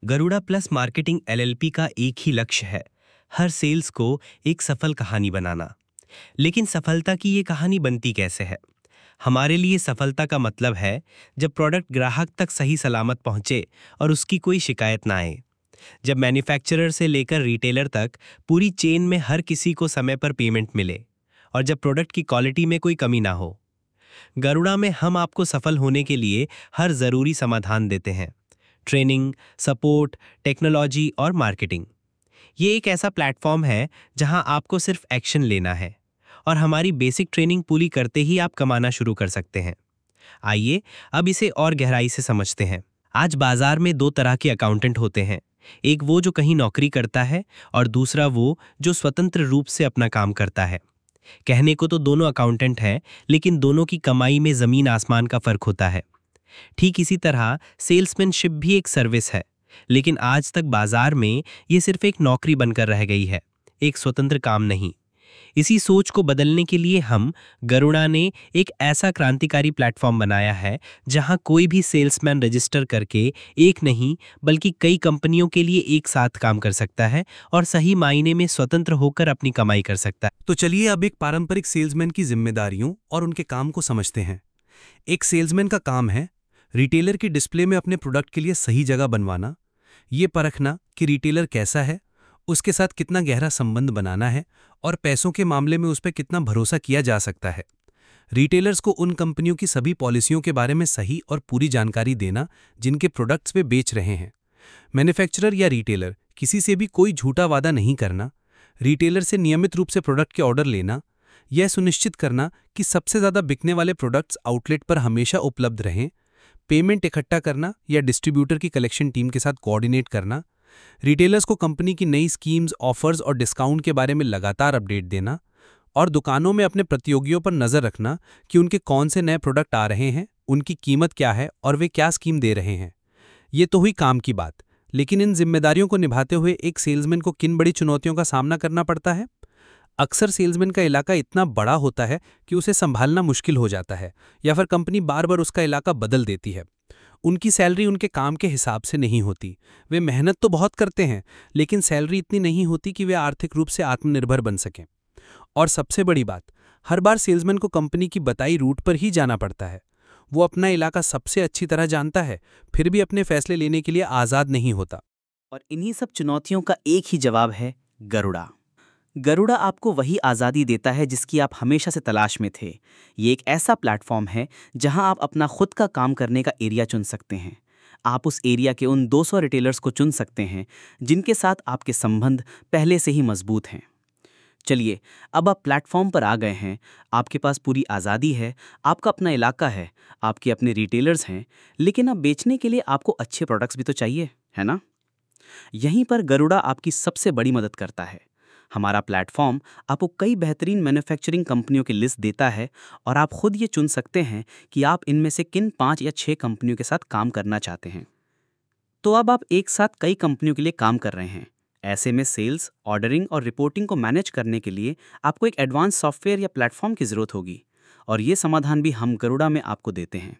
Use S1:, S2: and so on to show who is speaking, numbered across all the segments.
S1: Garuda plus marketing LLP का एक ही लक्ष्य है, हर सेल्स को एक सफल कहानी बनाना। लेकिन सफलता की ये कहानी बनती कैसे है? हमारे लिए सफलता का मतलब है जब प्रोडक्ट ग्राहक तक सही सलामत पहुंचे और उसकी कोई शिकायत ना आए। जब मैन्युफैक्चरर से लेकर रिटेलर तक पूरी चेन में हर किसी को समय पर पेमेंट मिले और जब प्रोडक्ट की क्वालिटी में कोई कमी ना हो। गरुड़ा में हम आपको सफल होने के लिए हर जरूरी समाधान देते हैं। ट्रेनिंग, सपोर्ट, टेक्नोलॉजी और मार्केटिंग। ये एक ऐसा प्लेटफॉर्म है जहां आपको सिर्फ एक्शन लेना है और हमारी बेसिक ट्रेनिंग पूरी करते ही आप कमाना शुरू कर सकते हैं। आइए अब इसे और गहराई से समझते हैं। आज बाजार में दो तरह के अकाउंटेंट होते हैं, एक वो जो कहीं नौकरी करता है और दूसरा वो जो स्वतंत्र रूप से अपना काम करता है। कहने को तो दोनों अकाउंटेंट हैं, लेकिन दोनों की कमाई में जमीन आसमान का फर्क होता है। ठीक इसी तरह सेल्समैनशिप भी एक सर्विस है, लेकिन आज तक बाजार में ये सिर्फ एक नौकरी बनकर रह गई है, एक स्वतंत्र काम नहीं। इसी सोच को बदलने के लिए हम गरुड़ा ने एक ऐसा क्रांतिकारी प्लेटफॉर्म बनाया है जहां कोई भी सेल्समैन रजिस्टर करके एक नहीं बल्कि कई कंपनियों के लिए एक साथ काम कर सकता है और सही मायने में स्वतंत्र होकर अपनी कमाई कर सकता है।
S2: तो चलिए अब एक पारंपरिक सेल्समैन की जिम्मेदारियों और उनके काम को समझते हैं। एक सेल्समैन का काम है रिटेलर की डिस्प्ले में अपने प्रोडक्ट के लिए सही जगह बनवाना, ये परखना कि रिटेलर कैसा है, उसके साथ कितना गहरा संबंध बनाना है और पैसों के मामले में उस पर कितना भरोसा किया जा सकता है। रिटेलर्स को उन कंपनियों की सभी पॉलिसियों के बारे में सही और पूरी जानकारी देना जिनके प्रोडक्ट्स वे बेच रहे हैं। मैन्युफैक्चरर या रिटेलर किसी से भी कोई झूठा वादा नहीं करना, रिटेलर से नियमित रूप से प्रोडक्ट के ऑर्डर लेना, यह सुनिश्चित करना कि सबसे ज़्यादा बिकने वाले प्रोडक्ट्स आउटलेट पर हमेशा उपलब्ध रहें, पेमेंट इकट्ठा करना या डिस्ट्रीब्यूटर की कलेक्शन टीम के साथ कोऑर्डिनेट करना, रिटेलर्स को कंपनी की नई स्कीम्स, ऑफर्स और डिस्काउंट के बारे में लगातार अपडेट देना और दुकानों में अपने प्रतियोगियों पर नज़र रखना कि उनके कौन से नए प्रोडक्ट आ रहे हैं, उनकी कीमत क्या है और वे क्या स्कीम दे रहे हैं। ये तो हुई काम की बात, लेकिन इन जिम्मेदारियों को निभाते हुए एक सेल्समैन को किन बड़ी चुनौतियों का सामना करना पड़ता है? अक्सर सेल्समैन का इलाका इतना बड़ा होता है कि उसे संभालना मुश्किल हो जाता है या फिर कंपनी बार बार उसका इलाका बदल देती है। उनकी सैलरी उनके काम के हिसाब से नहीं होती। वे मेहनत तो बहुत करते हैं, लेकिन सैलरी इतनी नहीं होती कि वे आर्थिक रूप से आत्मनिर्भर बन सकें। और सबसे बड़ी बात, हर बार सेल्समैन को कंपनी की बताई रूट पर ही जाना पड़ता है। वो अपना इलाका सबसे अच्छी तरह जानता है, फिर भी अपने फैसले लेने के लिए आज़ाद नहीं होता।
S3: और इन्हीं सब चुनौतियों का एक ही जवाब है, गरुड़ा। गरुड़ा आपको वही आज़ादी देता है जिसकी आप हमेशा से तलाश में थे। ये एक ऐसा प्लेटफॉर्म है जहां आप अपना खुद का काम करने का एरिया चुन सकते हैं। आप उस एरिया के उन 200 रिटेलर्स को चुन सकते हैं जिनके साथ आपके संबंध पहले से ही मजबूत हैं। चलिए, अब आप प्लेटफॉर्म पर आ गए हैं, आपके पास पूरी आज़ादी है, आपका अपना इलाका है, आपके अपने रिटेलर्स हैं, लेकिन अब बेचने के लिए आपको अच्छे प्रोडक्ट्स भी तो चाहिए, है ना? यहीं पर गरुड़ा आपकी सबसे बड़ी मदद करता है। हमारा प्लेटफॉर्म आपको कई बेहतरीन मैन्युफैक्चरिंग कंपनियों की लिस्ट देता है और आप खुद ये चुन सकते हैं कि आप इनमें से किन 5 या 6 कंपनियों के साथ काम करना चाहते हैं। तो अब आप एक साथ कई कंपनियों के लिए काम कर रहे हैं। ऐसे में सेल्स, ऑर्डरिंग और रिपोर्टिंग को मैनेज करने के लिए आपको एक एडवांस सॉफ्टवेयर या प्लेटफॉर्म की ज़रूरत होगी, और ये समाधान भी हम गरुड़ा में आपको देते हैं।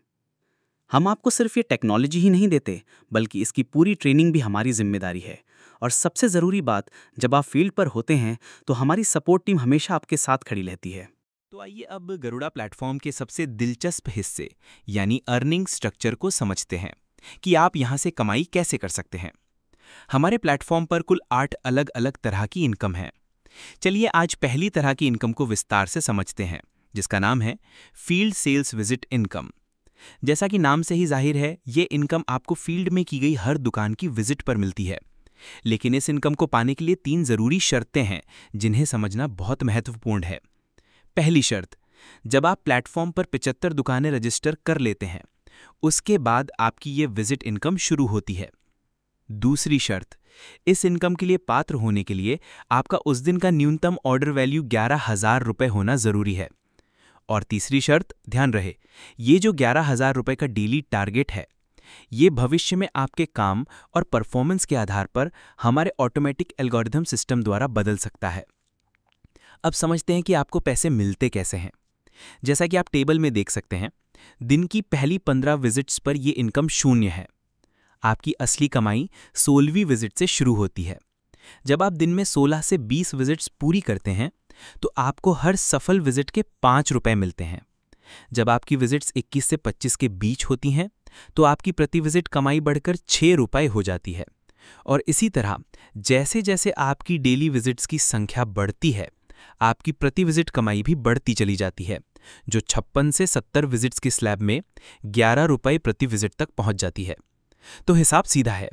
S3: हम आपको सिर्फ ये टेक्नोलॉजी ही नहीं देते, बल्कि इसकी पूरी ट्रेनिंग भी हमारी जिम्मेदारी है। और सबसे ज़रूरी बात, जब आप फील्ड पर होते हैं तो हमारी सपोर्ट टीम हमेशा आपके साथ खड़ी रहती है।
S4: तो आइए अब गरुड़ा प्लेटफॉर्म के सबसे दिलचस्प हिस्से यानी अर्निंग स्ट्रक्चर को समझते हैं कि आप यहाँ से कमाई कैसे कर सकते हैं। हमारे प्लेटफॉर्म पर कुल 8 अलग अलग तरह की इनकम है। चलिए आज पहली तरह की इनकम को विस्तार से समझते हैं, जिसका नाम है फील्ड सेल्स विजिट इनकम। जैसा कि नाम से ही जाहिर है, ये इनकम आपको फील्ड में की गई हर दुकान की विजिट पर मिलती है। लेकिन इस इनकम को पाने के लिए 3 ज़रूरी शर्तें हैं जिन्हें समझना बहुत महत्वपूर्ण है। पहली शर्त, जब आप प्लेटफॉर्म पर 75 दुकानें रजिस्टर कर लेते हैं, उसके बाद आपकी ये विजिट इनकम शुरू होती है। दूसरी शर्त, इस इनकम के लिए पात्र होने के लिए आपका उस दिन का न्यूनतम ऑर्डर वैल्यू 11,000 रुपये होना ज़रूरी है। और तीसरी शर्त, ध्यान रहे, ये जो 11,000 रुपये का डेली टारगेट है, ये भविष्य में आपके काम और परफॉर्मेंस के आधार पर हमारे ऑटोमेटिक एल्गोरिथम सिस्टम द्वारा बदल सकता है। अब समझते हैं कि आपको पैसे मिलते कैसे हैं। जैसा कि आप टेबल में देख सकते हैं, दिन की पहली 15 विजिट्स पर यह इनकम 0 है। आपकी असली कमाई 16वीं विजिट से शुरू होती है। जब आप दिन में 16 से 20 विजिट्स पूरी करते हैं तो आपको हर सफल विजिट के 5 रुपए मिलते हैं। जब आपकी विजिट्स 21 से 25 के बीच होती हैं तो आपकी प्रति विजिट कमाई बढ़कर 6 रुपए हो जाती है। और इसी तरह जैसे जैसे आपकी डेली विजिट्स की संख्या बढ़ती है, आपकी प्रति विजिट कमाई भी बढ़ती चली जाती है, जो 56 से 70 विजिट्स की स्लैब में 11 रुपए प्रति विजिट तक पहुंच जाती है। तो हिसाब सीधा है,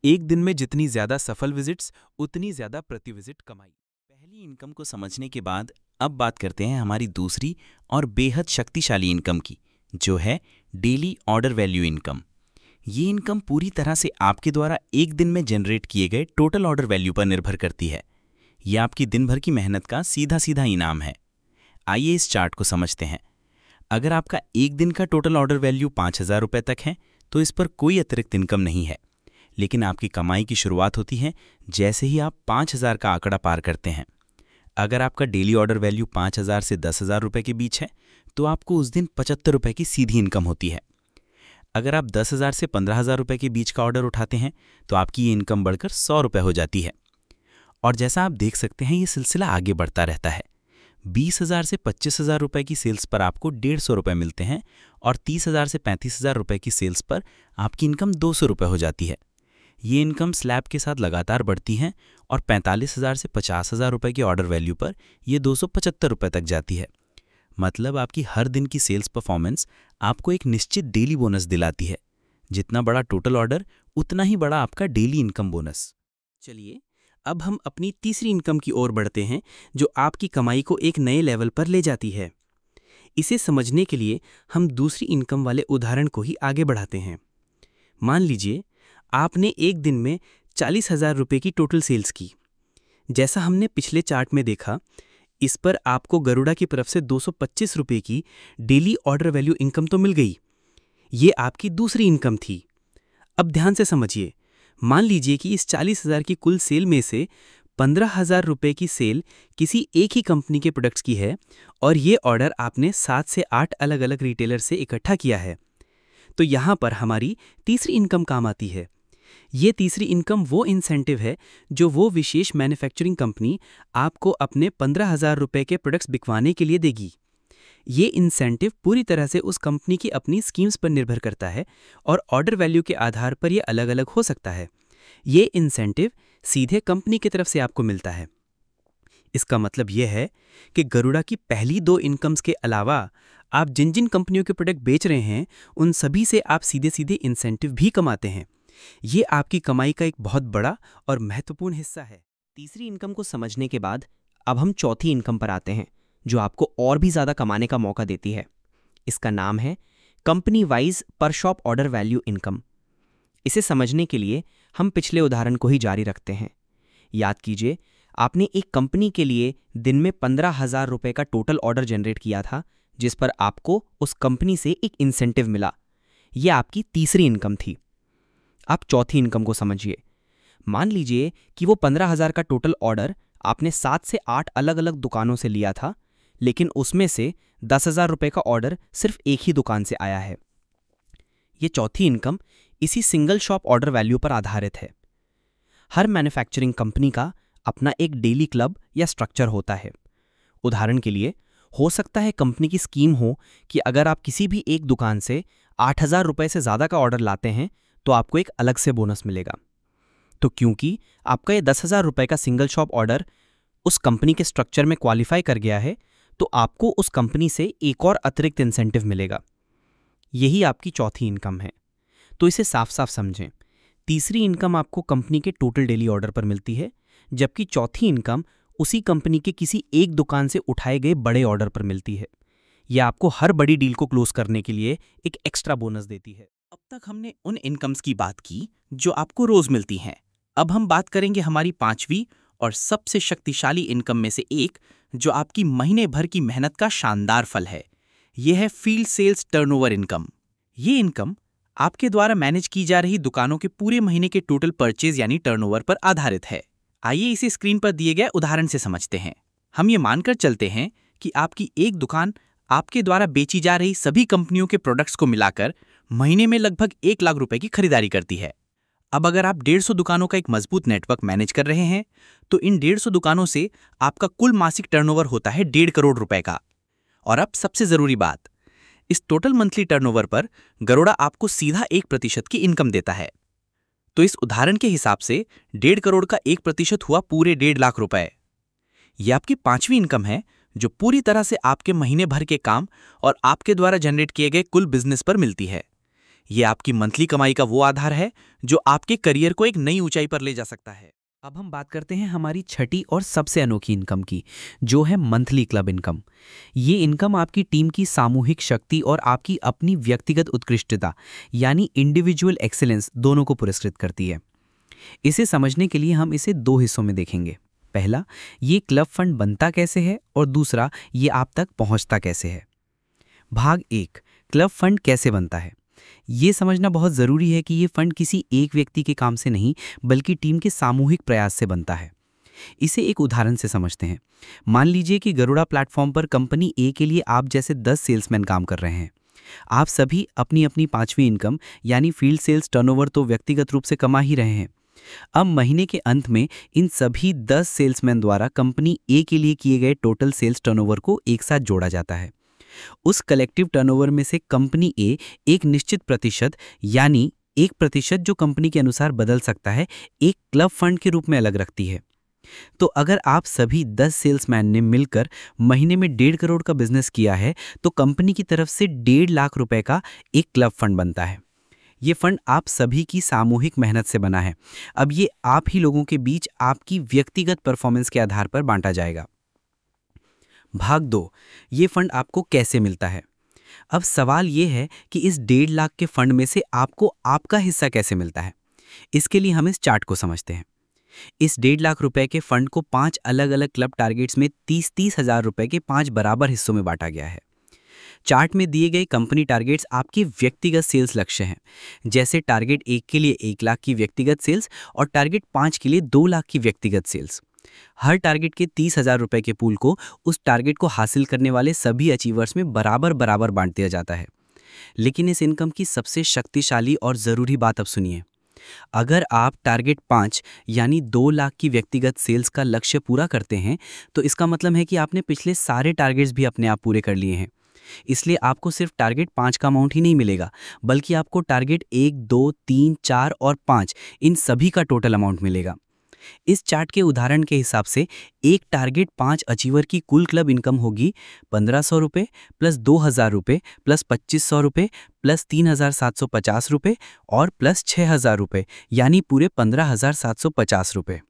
S4: एक दिन में जितनी ज्यादा सफल विजिट्स उतनी ज्यादा प्रति विजिट कमाई।
S5: पहली इनकम को समझने के बाद अब बात करते हैं हमारी दूसरी और बेहद शक्तिशाली इनकम की, जो है डेली ऑर्डर वैल्यू इनकम। ये इनकम पूरी तरह से आपके द्वारा एक दिन में जनरेट किए गए टोटल ऑर्डर वैल्यू पर निर्भर करती है। यह आपकी दिन भर की मेहनत का सीधा सीधा इनाम है। आइए इस चार्ट को समझते हैं। अगर आपका एक दिन का टोटल ऑर्डर वैल्यू 5,000 रुपये तक है तो इस पर कोई अतिरिक्त इनकम नहीं है, लेकिन आपकी कमाई की शुरुआत होती है जैसे ही आप 5,000 का आंकड़ा पार करते हैं। अगर आपका डेली ऑर्डर वैल्यू 5,000 से 10,000 रुपये के बीच है तो आपको उस दिन 75 रुपये की सीधी इनकम होती है। अगर आप 10,000 से 15,000 रुपये के बीच का ऑर्डर उठाते हैं तो आपकी ये इनकम बढ़कर 100 रुपये हो जाती है। और जैसा आप देख सकते हैं ये सिलसिला आगे बढ़ता रहता है। 20,000 से 25,000 रुपये की सेल्स पर आपको 150 रुपये मिलते हैं और 30,000 से 35,000 रुपये की सेल्स पर आपकी इनकम 200 रुपये हो जाती है। ये इनकम स्लैब के साथ लगातार बढ़ती है और 45,000 से 50,000 रुपये के ऑर्डर वैल्यू पर ये 275 रुपये तक जाती है। मतलब आपकी हर दिन की सेल्स परफॉर्मेंस आपको एक निश्चित डेली बोनस दिलाती है। जितना बड़ा टोटल ऑर्डर उतना ही बड़ा आपका डेली इनकम बोनस।
S3: चलिए अब हम अपनी तीसरी इनकम की ओर बढ़ते हैं, जो आपकी कमाई को एक नए लेवल पर ले जाती है। इसे समझने के लिए हम दूसरी इनकम वाले उदाहरण को ही आगे बढ़ाते हैं। मान लीजिए आपने एक दिन में 40,000 रुपये की टोटल सेल्स की। जैसा हमने पिछले चार्ट में देखा, इस पर आपको गरुड़ा की तरफ से 225 रुपये की डेली ऑर्डर वैल्यू इनकम तो मिल गई। ये आपकी दूसरी इनकम थी। अब ध्यान से समझिए, मान लीजिए कि इस 40,000 की कुल सेल में से 15,000 रुपये की सेल किसी एक ही कंपनी के प्रोडक्ट्स की है और ये ऑर्डर आपने 7 से 8 अलग अलग रिटेलर से इकट्ठा किया है। तो यहाँ पर हमारी तीसरी इनकम काम आती है। ये तीसरी इनकम वो इंसेंटिव है जो वो विशेष मैन्युफैक्चरिंग कंपनी आपको अपने 15,000 रुपये के प्रोडक्ट्स बिकवाने के लिए देगी। ये इंसेंटिव पूरी तरह से उस कंपनी की अपनी स्कीम्स पर निर्भर करता है और ऑर्डर वैल्यू के आधार पर यह अलग अलग हो सकता है। ये इंसेंटिव सीधे कंपनी की तरफ से आपको मिलता है। इसका मतलब यह है कि गरुड़ा की पहली दो इनकम्स के अलावा आप जिन जिन कंपनियों के प्रोडक्ट बेच रहे हैं उन सभी से आप सीधे सीधे इंसेंटिव भी कमाते हैं। ये आपकी कमाई का एक बहुत बड़ा और महत्वपूर्ण हिस्सा है।
S6: तीसरी इनकम को समझने के बाद अब हम चौथी इनकम पर आते हैं, जो आपको और भी ज़्यादा कमाने का मौका देती है। इसका नाम है कंपनी वाइज पर शॉप ऑर्डर वैल्यू इनकम। इसे समझने के लिए हम पिछले उदाहरण को ही जारी रखते हैं। याद कीजिए, आपने एक कंपनी के लिए दिन में 15,000 रुपये का टोटल ऑर्डर जनरेट किया था, जिस पर आपको उस कंपनी से एक इंसेंटिव मिला। यह आपकी तीसरी इनकम थी। आप चौथी इनकम को समझिए। मान लीजिए कि वो 15,000 का टोटल ऑर्डर आपने 7 से 8 अलग अलग दुकानों से लिया था, लेकिन उसमें से 10,000 रुपये का ऑर्डर सिर्फ एक ही दुकान से आया है। ये चौथी इनकम इसी सिंगल शॉप ऑर्डर वैल्यू पर आधारित है। हर मैन्युफैक्चरिंग कंपनी का अपना एक डेली क्लब या स्ट्रक्चर होता है। उदाहरण के लिए हो सकता है कंपनी की स्कीम हो कि अगर आप किसी भी एक दुकान से 8,000 रुपये से ज़्यादा का ऑर्डर लाते हैं तो आपको एक अलग से बोनस मिलेगा। तो क्योंकि आपका ये 10,000 रुपये का सिंगल शॉप ऑर्डर उस कंपनी के स्ट्रक्चर में क्वालिफाई कर गया है, तो आपको उस कंपनी से एक और अतिरिक्त इंसेंटिव मिलेगा। यही आपकी चौथी इनकम है। तो इसे साफ साफ समझें। तीसरी इनकम आपको कंपनी के टोटल डेली ऑर्डर पर मिलती है, जबकि चौथी इनकम उसी कंपनी के किसी एक दुकान से उठाए गए बड़े ऑर्डर पर मिलती है। यह आपको हर बड़ी डील को क्लोज करने के लिए एक एक्स्ट्रा बोनस देती है।
S5: अब तक हमने उन इनकम्स की बात की जो आपको रोज मिलती हैं। अब हम बात करेंगे हमारी पांचवी और सबसे शक्तिशाली इनकम में से एक, जो आपकी महीने भर की मेहनत का शानदार फल है। यह है फील्ड सेल्स टर्नओवर इनकम। ये इनकम आपके द्वारा मैनेज की जा रही दुकानों के पूरे महीने के टोटल परचेज यानी टर्नओवर पर आधारित है। आइए इसे स्क्रीन पर दिए गए उदाहरण से समझते हैं। हम ये मानकर चलते हैं कि आपकी एक दुकान आपके द्वारा बेची जा रही सभी कंपनियों के प्रोडक्ट्स को मिलाकर महीने में लगभग 1 लाख रुपए की खरीदारी करती है।
S3: अब अगर आप 150 दुकानों का एक मजबूत नेटवर्क मैनेज कर रहे हैं तो इन 150 दुकानों से आपका कुल मासिक टर्नओवर होता है 1.5 करोड़ रुपए का। और अब सबसे जरूरी बात, इस टोटल मंथली टर्नओवर पर गरुड़ा आपको सीधा 1% की इनकम देता है। तो इस उदाहरण के हिसाब से 1.5 करोड़ का 1% हुआ पूरे 1.5 लाख रुपए। यह आपकी 5वीं इनकम है जो पूरी तरह से आपके महीने भर के काम और आपके द्वारा जनरेट किए गए कुल बिजनेस पर मिलती है। यह आपकी मंथली कमाई का वो आधार है जो आपके करियर को एक नई ऊंचाई पर ले जा सकता है।
S6: अब हम बात करते हैं हमारी छठी और सबसे अनोखी इनकम की, जो है मंथली क्लब इनकम। ये इनकम आपकी टीम की सामूहिक शक्ति और आपकी अपनी व्यक्तिगत उत्कृष्टता यानी इंडिविजुअल एक्सेलेंस दोनों को पुरस्कृत करती है। इसे समझने के लिए हम इसे 2 हिस्सों में देखेंगे। पहला, ये क्लब फंड बनता कैसे है, और दूसरा, ये आप तक पहुंचता कैसे है। भाग 1, क्लब फंड कैसे बनता है। ये समझना बहुत ज़रूरी है कि ये फंड किसी एक व्यक्ति के काम से नहीं बल्कि टीम के सामूहिक प्रयास से बनता है। इसे एक उदाहरण से समझते हैं। मान लीजिए कि गरुड़ा प्लेटफॉर्म पर कंपनी ए के लिए आप जैसे 10 सेल्समैन काम कर रहे हैं। आप सभी अपनी अपनी 5वीं इनकम यानी फील्ड सेल्स टर्नओवर तो व्यक्तिगत रूप से कमा ही रहे हैं। अब महीने के अंत में इन सभी 10 सेल्समैन द्वारा कंपनी ए के लिए किए गए टोटल सेल्स टर्नओवर को एक साथ जोड़ा जाता है। उस कलेक्टिव टर्नओवर में से कंपनी ए एक निश्चित प्रतिशत यानी 1% जो कंपनी के अनुसार बदल सकता है, एक क्लब फंड के रूप में अलग रखती है। तो अगर आप सभी 10 सेल्समैन ने मिलकर महीने में 1.5 करोड़ का बिजनेस किया है तो कंपनी की तरफ से 1.5 लाख रुपए का एक क्लब फंड बनता है। ये फंड आप सभी की सामूहिक मेहनत से बना है। अब ये आप ही लोगों के बीच आपकी व्यक्तिगत परफॉर्मेंस के आधार पर बांटा जाएगा। भाग 2, ये फंड आपको कैसे मिलता है। अब सवाल ये है कि इस 1.5 लाख के फंड में से आपको आपका हिस्सा कैसे मिलता है। इसके लिए हम इस चार्ट को समझते हैं। इस 1.5 लाख रुपए के फंड को 5 अलग अलग क्लब टारगेट्स में 30-30 हज़ार रुपए के 5 बराबर हिस्सों में बांटा गया है। चार्ट में दिए गए कंपनी टारगेट्स आपके व्यक्तिगत सेल्स लक्ष्य हैं, जैसे टारगेट 1 के लिए 1 लाख की व्यक्तिगत सेल्स और टारगेट 5 के लिए 2 लाख की व्यक्तिगत सेल्स। हर टारगेट के 30,000 रुपए के पूल को उस टारगेट को हासिल करने वाले सभी अचीवर्स में बराबर बराबर बांट दिया जाता है। लेकिन इस इनकम की सबसे शक्तिशाली और ज़रूरी बात अब सुनिए। अगर आप टारगेट 5 यानी 2 लाख की व्यक्तिगत सेल्स का लक्ष्य पूरा करते हैं तो इसका मतलब है कि आपने पिछले सारे टारगेट्स भी अपने आप पूरे कर लिए हैं। इसलिए आपको सिर्फ टारगेट 5 का अमाउंट ही नहीं मिलेगा, बल्कि आपको टारगेट 1, 2, 3, 4 और 5 इन सभी का टोटल अमाउंट मिलेगा। इस चार्ट के उदाहरण के हिसाब से एक टारगेट 5 अचीवर की कुल क्लब इनकम होगी 1500 रुपये प्लस 2000 रुपये प्लस 2500 रुपये प्लस 3750 रुपये और प्लस 6000 रुपये यानी पूरे 15750 रुपये।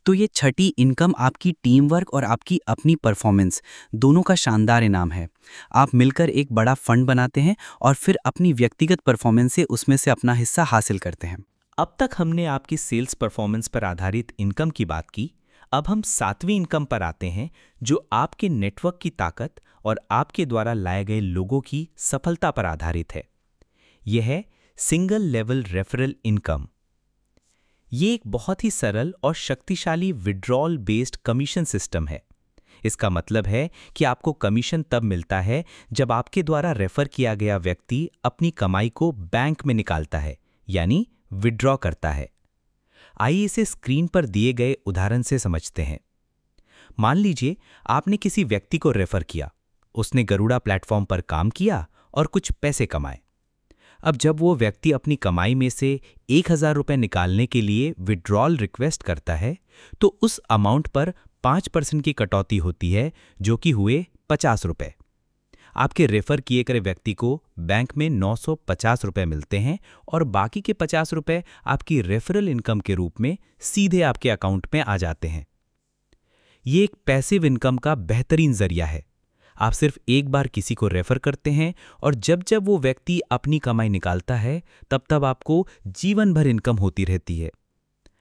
S6: तो ये छठी इनकम आपकी टीम वर्क और आपकी अपनी परफॉर्मेंस दोनों का शानदार इनाम है। आप मिलकर एक बड़ा फंड बनाते हैं और फिर अपनी व्यक्तिगत परफॉर्मेंस से उसमें से अपना हिस्सा हासिल करते हैं।
S5: अब तक हमने आपकी सेल्स परफॉर्मेंस पर आधारित इनकम की बात की। अब हम 7वीं इनकम पर आते हैं, जो आपके नेटवर्क की ताकत और आपके द्वारा लाए गए लोगों की सफलता पर आधारित है। यह है सिंगल लेवल रेफरल इनकम। ये एक बहुत ही सरल और शक्तिशाली विड्रॉल बेस्ड कमीशन सिस्टम है। इसका मतलब है कि आपको कमीशन तब मिलता है जब आपके द्वारा रेफर किया गया व्यक्ति अपनी कमाई को बैंक में निकालता है, यानी विड्रॉ करता है। आइए इसे स्क्रीन पर दिए गए उदाहरण से समझते हैं। मान लीजिए आपने किसी व्यक्ति को रेफर किया, उसने गरुड़ा प्लेटफॉर्म पर काम किया और कुछ पैसे कमाए। अब जब वो व्यक्ति अपनी कमाई में से 1000 रुपये निकालने के लिए विड्रॉल रिक्वेस्ट करता है तो उस अमाउंट पर 5% की कटौती होती है, जो कि हुए 50 रुपये। आपके रेफर किए गए व्यक्ति को बैंक में 950 रुपये मिलते हैं और बाकी के 50 रुपये आपकी रेफरल इनकम के रूप में सीधे आपके अकाउंट में आ जाते हैं। ये एक पैसिव इनकम का बेहतरीन जरिया है। आप सिर्फ एक बार किसी को रेफर करते हैं और जब जब वो व्यक्ति अपनी कमाई निकालता है तब तब आपको जीवन भर इनकम होती रहती है।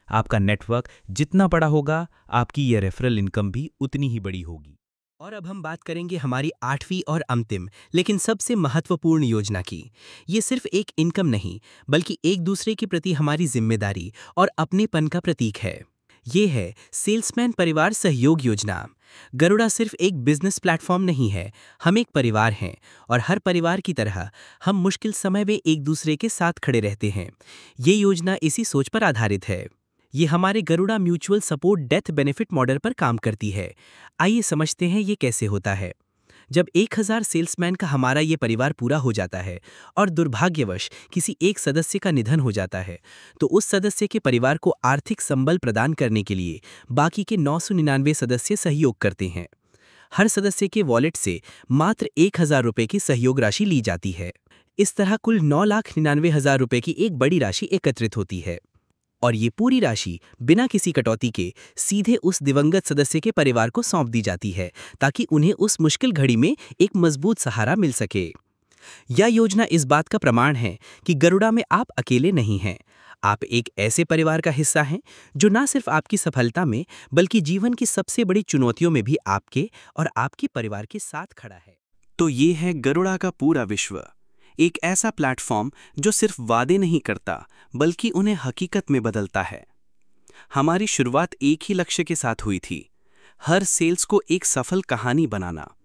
S5: आपका नेटवर्क जितना बड़ा होगा, आपकी ये रेफरल इनकम भी उतनी ही बड़ी होगी।
S1: और अब हम बात करेंगे हमारी 8वीं और अंतिम लेकिन सबसे महत्वपूर्ण योजना की। ये सिर्फ एक इनकम नहीं, बल्कि एक दूसरे के प्रति हमारी जिम्मेदारी और अपनेपन का प्रतीक है।
S3: ये है सेल्समैन परिवार सहयोग योजना। गरुड़ा सिर्फ एक बिजनेस प्लेटफॉर्म नहीं है, हम एक परिवार हैं और हर परिवार की तरह हम मुश्किल समय में एक दूसरे के साथ खड़े रहते हैं। ये योजना इसी सोच पर आधारित है। ये हमारे Garuda mutual support death benefit model पर काम करती है। आइए समझते हैं ये कैसे होता है। जब 1000 सेल्समैन का हमारा ये परिवार पूरा हो जाता है और दुर्भाग्यवश किसी एक सदस्य का निधन हो जाता है, तो उस सदस्य के परिवार को आर्थिक संबल प्रदान करने के लिए बाकी के 999 सदस्य सहयोग करते हैं। हर सदस्य के वॉलेट से मात्र 1000 रुपये की सहयोग राशि ली जाती है। इस तरह कुल 9,99,000 रुपये की एक बड़ी राशि एकत्रित होती है और ये पूरी राशि बिना किसी कटौती के सीधे उस दिवंगत सदस्य के परिवार को सौंप दी जाती है, ताकि उन्हें उस मुश्किल घड़ी में एक मजबूत सहारा मिल सके। यह योजना इस बात का प्रमाण है कि गरुड़ा में आप अकेले नहीं हैं। आप एक ऐसे परिवार का हिस्सा हैं जो न सिर्फ आपकी सफलता में बल्कि जीवन की सबसे बड़ी चुनौतियों में भी आपके और आपके परिवार के साथ खड़ा है।
S2: तो ये है गरुड़ा का पूरा विश्व, एक ऐसा प्लेटफॉर्म जो सिर्फ वादे नहीं करता बल्कि उन्हें हकीकत में बदलता है। हमारी शुरुआत एक ही लक्ष्य के साथ हुई थी, हर सेल्स को एक सफल कहानी बनाना।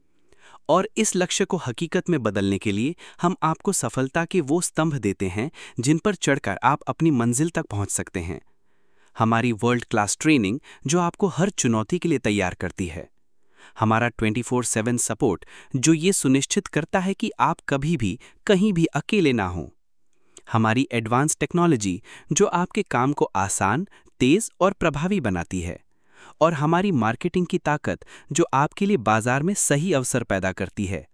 S2: और इस लक्ष्य को हकीकत में बदलने के लिए हम आपको सफलता के वो स्तंभ देते हैं जिन पर चढ़कर आप अपनी मंजिल तक पहुंच सकते हैं। हमारी वर्ल्ड क्लास ट्रेनिंग जो आपको हर चुनौती के लिए तैयार करती है। हमारा 24/7 सपोर्ट जो ये सुनिश्चित करता है कि आप कभी भी कहीं भी अकेले ना हों। हमारी एडवांस टेक्नोलॉजी जो आपके काम को आसान, तेज और प्रभावी बनाती है। और हमारी मार्केटिंग की ताकत जो आपके लिए बाजार में सही अवसर पैदा करती है।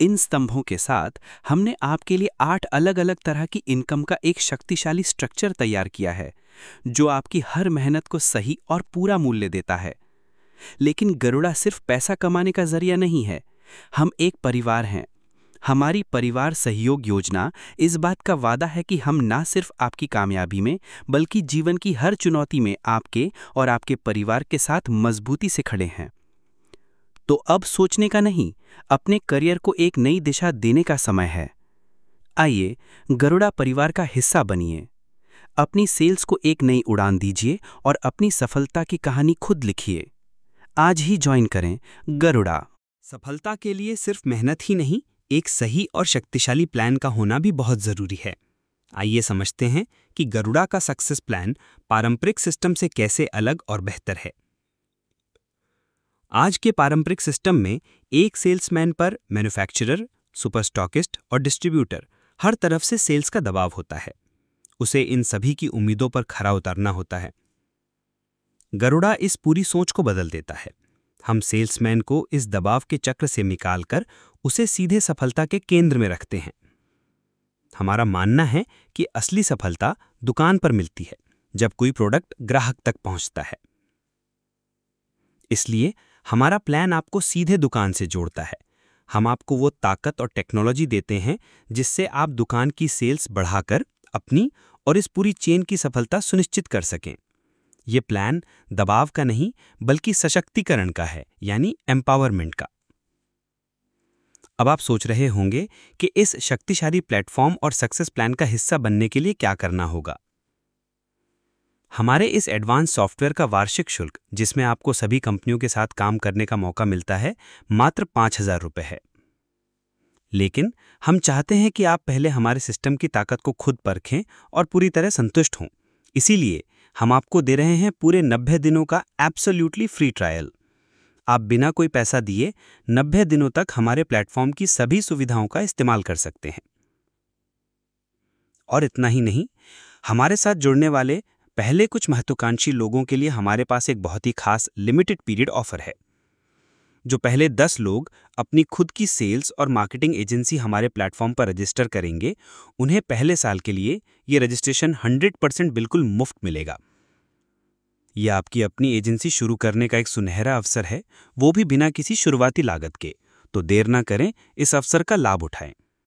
S2: इन स्तंभों के साथ हमने आपके लिए 8 अलग-अलग तरह की इनकम का एक शक्तिशाली स्ट्रक्चर तैयार किया है, जो आपकी हर मेहनत को सही और पूरा मूल्य देता है। लेकिन गरुड़ा सिर्फ पैसा कमाने का जरिया नहीं है, हम एक परिवार हैं। हमारी परिवार सहयोग योजना इस बात का वादा है कि हम ना सिर्फ आपकी कामयाबी में बल्कि जीवन की हर चुनौती में आपके और आपके परिवार के साथ मजबूती से खड़े हैं। तो अब सोचने का नहीं, अपने करियर को एक नई दिशा देने का समय है। आइए गरुड़ा परिवार का हिस्सा बनिए। अपनी सेल्स को एक नई उड़ान दीजिए और अपनी सफलता की कहानी खुद लिखिए। आज ही ज्वाइन करें गरुड़ा।
S7: सफलता के लिए सिर्फ मेहनत ही नहीं, एक सही और शक्तिशाली प्लान का होना भी बहुत जरूरी है। आइए समझते हैं कि गरुड़ा का सक्सेस प्लान पारंपरिक सिस्टम से कैसे अलग और बेहतर है। आज के पारंपरिक सिस्टम में एक सेल्समैन पर मैन्युफैक्चरर, सुपर स्टॉकिस्ट और डिस्ट्रीब्यूटर हर तरफ से सेल्स का दबाव होता है। उसे इन सभी की उम्मीदों पर खरा उतरना होता है। गरुड़ा इस पूरी सोच को बदल देता है। हम सेल्समैन को इस दबाव के चक्र से निकालकर उसे सीधे सफलता के केंद्र में रखते हैं। हमारा मानना है कि असली सफलता दुकान पर मिलती है, जब कोई प्रोडक्ट ग्राहक तक पहुंचता है। इसलिए हमारा प्लान आपको सीधे दुकान से जोड़ता है। हम आपको वो ताकत और टेक्नोलॉजी देते हैं जिससे आप दुकान की सेल्स बढ़ाकर अपनी और इस पूरी चेन की सफलता सुनिश्चित कर सकें। ये प्लान दबाव का नहीं बल्कि सशक्तिकरण का है, यानी एम्पावरमेंट का। अब आप सोच रहे होंगे कि इस शक्तिशाली प्लेटफॉर्म और सक्सेस प्लान का हिस्सा बनने के लिए क्या करना होगा। हमारे इस एडवांस सॉफ्टवेयर का वार्षिक शुल्क, जिसमें आपको सभी कंपनियों के साथ काम करने का मौका मिलता है, मात्र 5000 रुपये है। लेकिन हम चाहते हैं कि आप पहले हमारे सिस्टम की ताकत को खुद परखें और पूरी तरह संतुष्ट हों। इसीलिए हम आपको दे रहे हैं पूरे 90 दिनों का एब्सोल्यूटली फ्री ट्रायल। आप बिना कोई पैसा दिए 90 दिनों तक हमारे प्लेटफॉर्म की सभी सुविधाओं का इस्तेमाल कर सकते हैं। और इतना ही नहीं, हमारे साथ जुड़ने वाले पहले कुछ महत्वाकांक्षी लोगों के लिए हमारे पास एक बहुत ही खास लिमिटेड पीरियड ऑफर है। जो पहले 10 लोग अपनी खुद की सेल्स और मार्केटिंग एजेंसी हमारे प्लेटफॉर्म पर रजिस्टर करेंगे, उन्हें पहले साल के लिए ये रजिस्ट्रेशन 100% बिल्कुल मुफ्त मिलेगा। यह आपकी अपनी एजेंसी शुरू करने का एक सुनहरा अवसर है, वो भी बिना किसी शुरुआती लागत के। तो देर ना करें, इस अवसर का लाभ उठाएं।